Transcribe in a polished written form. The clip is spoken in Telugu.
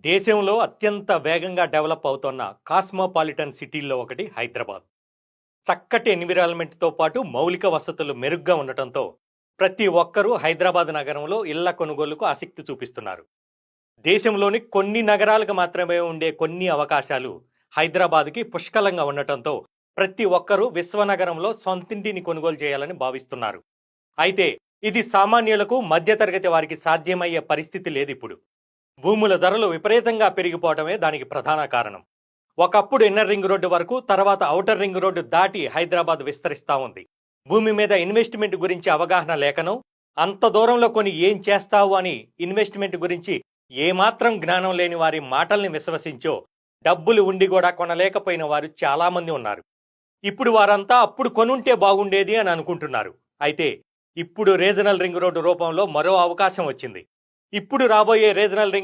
దేశంలో అత్యంత వేగంగా డెవలప్ అవుతోన్న కాస్మోపాలిటన్ సిటీల్లో ఒకటి హైదరాబాద్. చక్కటి ఎన్విరాన్మెంట్తో పాటు మౌలిక వసతులు మెరుగ్గా ఉండటంతో ప్రతి ఒక్కరూ హైదరాబాద్ నగరంలో ఇళ్ల కొనుగోలుకు ఆసక్తి చూపిస్తున్నారు. దేశంలోని కొన్ని నగరాలకు మాత్రమే ఉండే కొన్ని అవకాశాలు హైదరాబాద్కి పుష్కలంగా ఉండటంతో ప్రతి ఒక్కరూ విశ్వనగరంలో సొంతింటిని కొనుగోలు చేయాలని భావిస్తున్నారు. అయితే ఇది సామాన్యులకు మధ్యతరగతి వారికి సాధ్యమయ్యే పరిస్థితి లేదు ఇప్పుడు. భూముల ధరలు విపరీతంగా పెరిగిపోవడమే దానికి ప్రధాన కారణం. ఒకప్పుడు ఇన్నర్ రింగ్ రోడ్డు వరకు, తర్వాత ఔటర్ రింగ్ రోడ్డు దాటి హైదరాబాద్ విస్తరిస్తా ఉంది. భూమి మీద ఇన్వెస్ట్మెంట్ గురించి అవగాహన లేకనో, అంత దూరంలో కొని ఏం చేస్తావు అని ఇన్వెస్ట్మెంట్ గురించి ఏమాత్రం జ్ఞానం లేని వారి మాటల్ని విశ్వసించో డబ్బులు ఉండి కూడా కొనలేకపోయిన వారు చాలా మంది ఉన్నారు. ఇప్పుడు వారంతా అప్పుడు కొనుంటే బాగుండేది అని అనుకుంటున్నారు. అయితే ఇప్పుడు రీజనల్ రింగ్ రోడ్డు రూపంలో మరో అవకాశం వచ్చింది. ఇప్పుడు రాబోయే రీజనల్ రింగ్